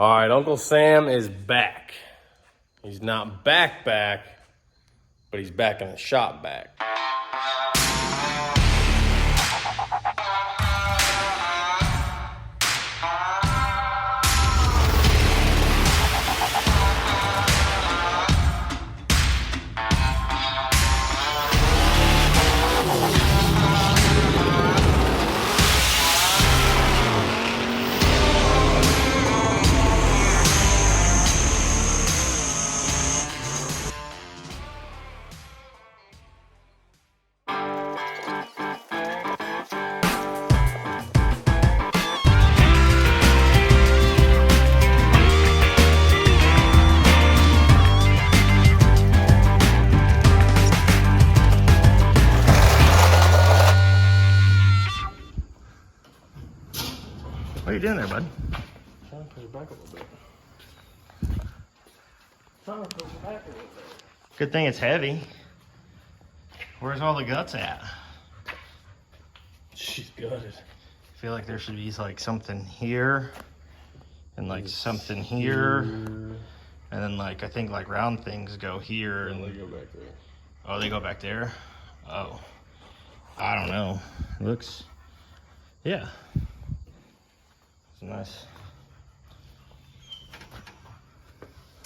All right, Uncle Sam is back. He's not back, but he's back in the shop back. What are you doing there, bud? Trying to push it back a little bit. Good thing it's heavy. Where's all the guts at? She's gutted. I feel like there should be like something here and like something here. And then like, I think like round things go here. And and they go back there. Oh, they go back there? Oh. I don't know. It looks, yeah. It's nice.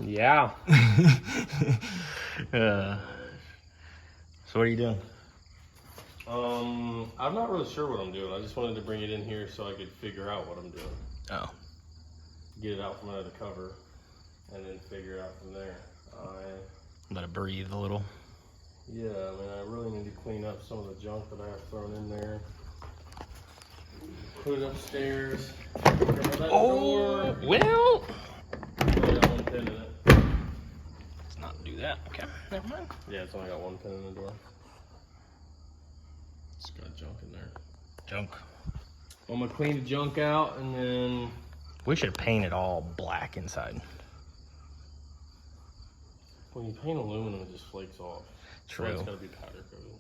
Yeah. So what are you doing? I'm not really sure what I'm doing. I just wanted to bring it in here so I could figure out what I'm doing. Oh. Get it out from under the cover and then figure it out from there. Let it breathe a little. Yeah, I mean, I really need to clean up some of the junk that I have thrown in there. Put it upstairs. Oh, well. Only got one pin in it. Let's not do that. Okay, never mind. Yeah, it's only got one pin in the door. It's got junk in there. Junk. I'm gonna clean the junk out and then... We should paint it all black inside. When you paint aluminum, it just flakes off. True. So it's gotta be powder coated.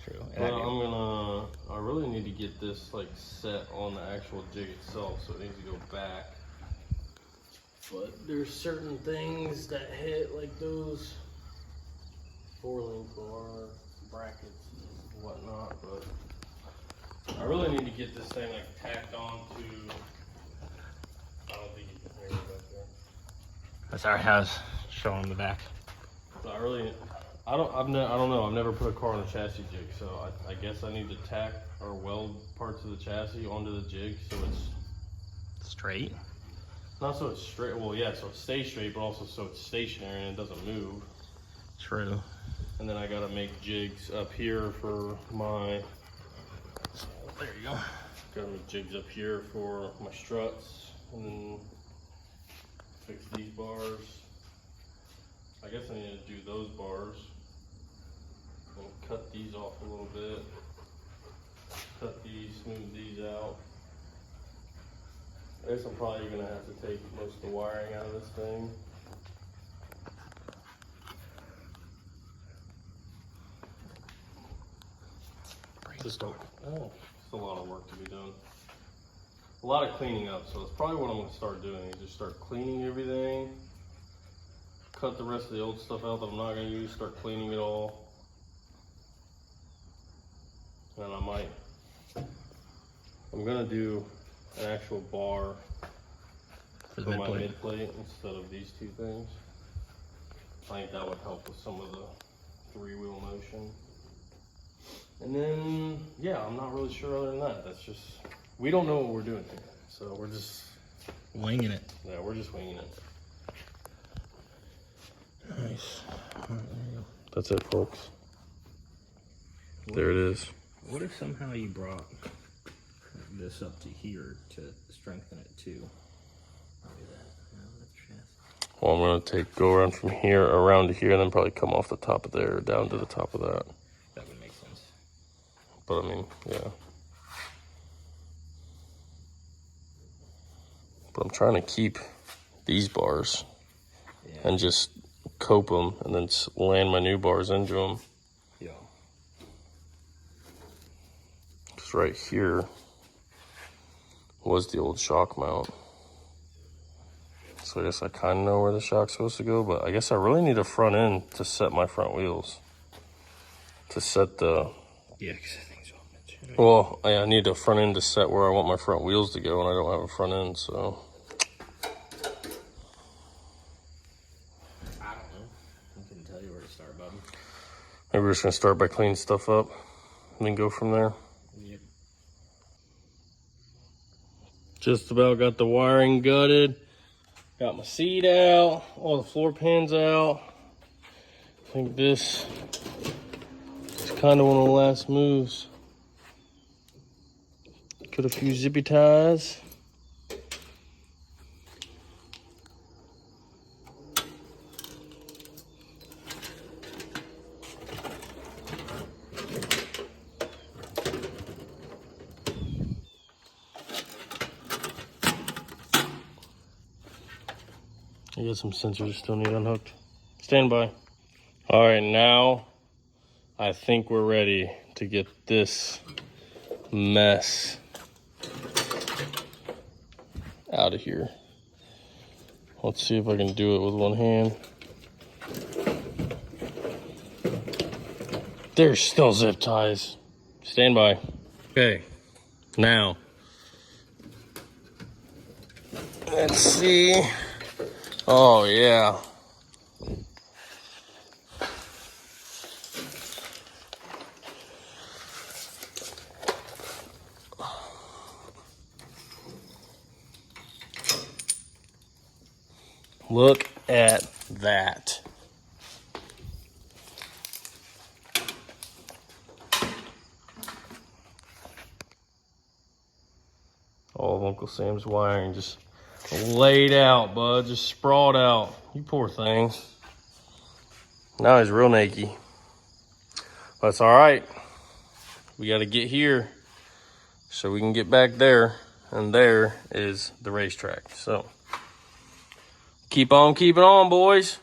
True. Well, I really need to get this like set on the actual jig itself, so it needs to go back. But there's certain things that hit, like those 4-link bar brackets and whatnot, but I really need to get this thing like tacked on to, I don't think you can hear it back there. That's our house showing the back. So I don't know. I've never put a car on a chassis jig, so I guess I need to tack or weld parts of the chassis onto the jig so it's straight. Not so it's straight. Well, yeah, so it stays straight, but also so it's stationary and it doesn't move. True. And then I gotta make jigs up here for my. There you go. Gotta make jigs up here for my struts, and then fix these bars. I guess I need to do those bars. And cut these off a little bit. Cut these, smooth these out. I guess I'm probably gonna have to take most of the wiring out of this thing. Just oh, it's a lot of work to be done. A lot of cleaning up, so that's probably what I'm gonna start doing. Is just start cleaning everything. Cut the rest of the old stuff out that I'm not gonna use, start cleaning it all. And I'm gonna do an actual bar for my mid plate instead of these two things. I think that would help with some of the 3-wheel motion. And then, yeah, I'm not really sure other than that. That's just, we don't know what we're doing here. So we're just winging it. Yeah, we're just winging it. Nice. That's it, folks. There it is. What if somehow you brought this up to here to strengthen it too? Well, I'm gonna go around from here around to here and then probably come off the top of there down to the top of that. That would make sense. But I mean, yeah. But I'm trying to keep these bars and just cope them and then land my new bars into them. Yeah. Because right here was the old shock mount. So I guess I kind of know where the shock's supposed to go, but I guess I really need a front end to set my front wheels. To set the... Yeah, because I think so. Well, I need a front end to set where I want my front wheels to go, and I don't have a front end, so... I don't know. I couldn't tell you where to start, bud. Maybe we're just gonna start by cleaning stuff up, and then go from there. Yep. Just about got the wiring gutted. Got my seat out, all the floor pans out. I think this is kind of one of the last moves. Cut a few zippy ties. I got some sensors still need unhooked. Stand by. All right, now I think we're ready to get this mess out of here. Let's see if I can do it with one hand. There's still zip ties. Stand by. Okay, now let's see. Oh yeah. Look at that. All of Uncle Sam's wiring just laid out, bud, just sprawled out. You poor thing. Now he's real naked. That's all right. We got to get here so we can get back there, and there is the racetrack. So keep on keeping on, boys.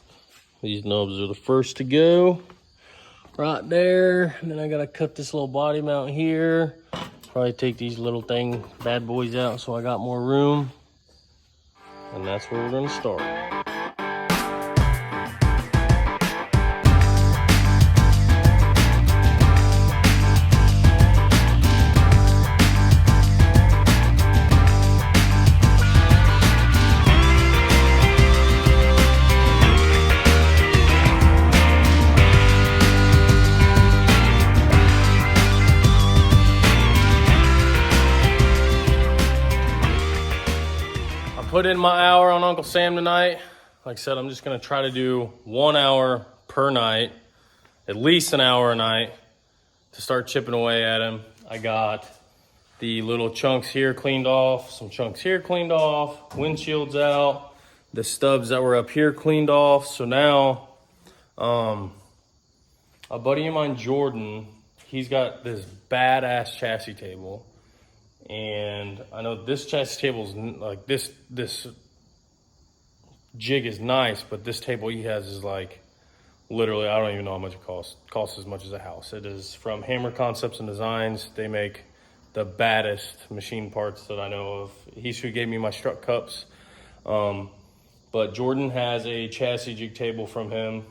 These nubs are the first to go. Right there. And then I got to cut this little body mount here. Probably take these little bad boys out so I got more room. And that's where we're going to start. Put in my hour on Uncle Sam tonight. Like I said, I'm just gonna try to do 1 hour per night, at least an hour a night, to start chipping away at him. I got the little chunks here cleaned off, some chunks here cleaned off, windshields out, the stubs that were up here cleaned off. So now, a buddy of mine, Jordan, he's got this badass chassis table. And I know this chassis table is like this jig is nice, but this table he has is like literally, I don't even know how much it costs. It costs as much as a house. It is from Hammer Concepts and Designs. They make the baddest machine parts that I know of. He's who gave me my strut cups. But Jordan has a chassis jig table from him,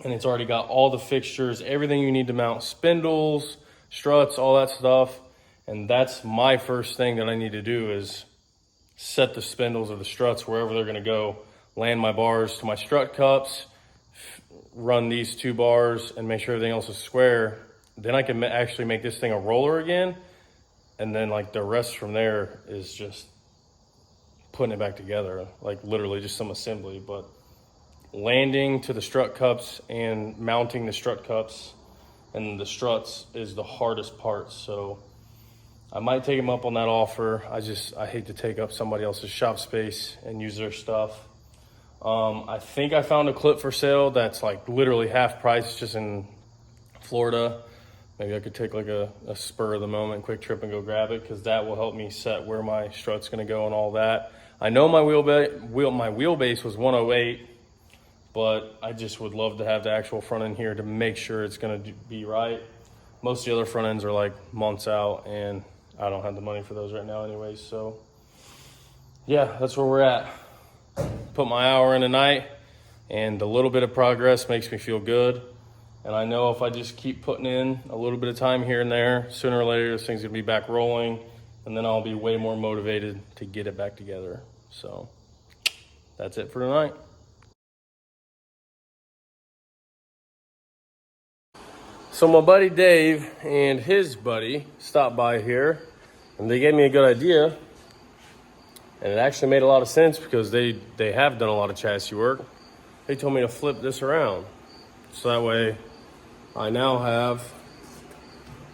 and it's already got all the fixtures, everything you need to mount spindles, struts, all that stuff. And that's my first thing that I need to do is set the spindles or the struts wherever they're gonna go, land my bars to my strut cups, run these 2 bars and make sure everything else is square. Then I can actually make this thing a roller again. And then like the rest from there is just putting it back together, like literally just some assembly. But landing to the strut cups and mounting the strut cups and the struts is the hardest part. So I might take him up on that offer. I hate to take up somebody else's shop space and use their stuff. I think I found a clip for sale that's like literally half price just in Florida. Maybe I could take like a spur of the moment, quick trip and go grab it, because that will help me set where my strut's gonna go and all that. I know my wheelbase was 108, but I just would love to have the actual front end here to make sure it's gonna be right. Most of the other front ends are like months out, and I don't have the money for those right now anyways. So yeah, that's where we're at. put my hour in tonight, and a little bit of progress makes me feel good. And I know if I just keep putting in a little bit of time here and there, sooner or later this thing's gonna be back rolling, and then I'll be way more motivated to get it back together. So that's it for tonight. So my buddy Dave and his buddy stopped by here, and they gave me a good idea, and it actually made a lot of sense because they have done a lot of chassis work. They told me to flip this around, so that way I now have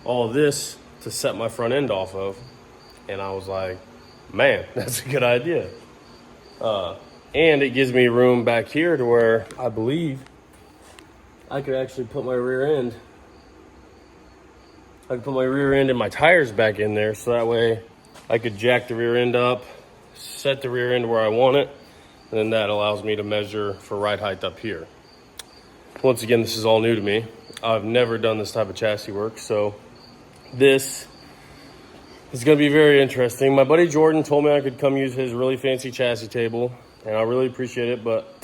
all of this to set my front end off of. And I was like, man, that's a good idea. And it gives me room back here to where I believe I could actually put my rear end. I could put my rear end and my tires back in there, so that way I could jack the rear end up, set the rear end where I want it, and then that allows me to measure for ride height up here. Once again, this is all new to me. I've never done this type of chassis work, so this is gonna be very interesting. My buddy Jordan told me I could come use his really fancy chassis table, and I really appreciate it, but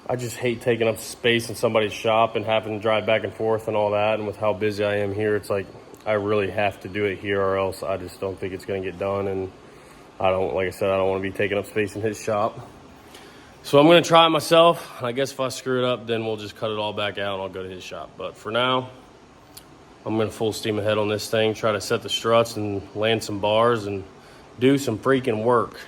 I just hate taking up space in somebody's shop and having to drive back and forth and all that. And with how busy I am here, it's like I really have to do it here, or else I just don't think it's gonna get done. And I don't, like I said, I don't want to be taking up space in his shop. So I'm gonna try it myself. I guess if I screw it up, then we'll just cut it all back out and I'll go to his shop. But for now, I'm gonna full steam ahead on this thing, try to set the struts and land some bars and do some freaking work.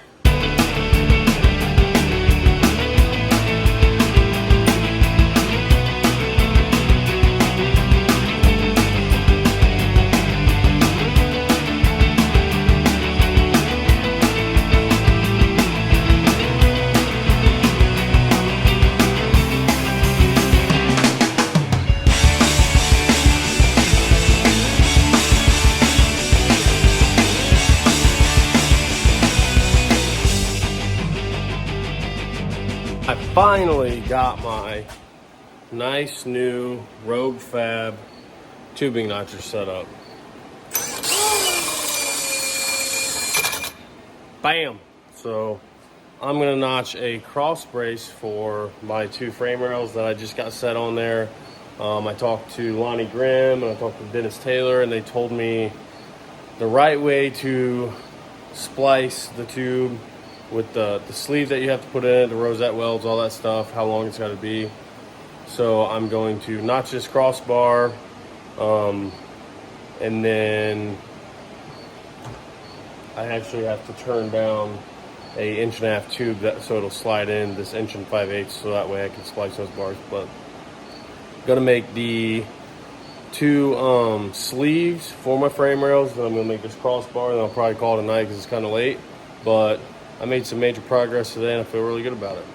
I finally got my nice new Rogue Fab tubing notcher set up. Bam! So I'm gonna notch a cross brace for my two frame rails that I just got set on there. I talked to Lonnie Grimm and I talked to Dennis Taylor, and they told me the right way to splice the tube with the sleeve that you have to put in it, the rosette welds, all that stuff, how long it's got to be. So I'm going to notch this crossbar, and then I actually have to turn down a 1.5 inch tube so it'll slide in this 1 5/8, so that way I can splice those bars. But I'm gonna make the two sleeves for my frame rails, then I'm gonna make this crossbar, and I'll probably call it a night because it's kind of late. But I made some major progress today and I feel really good about it.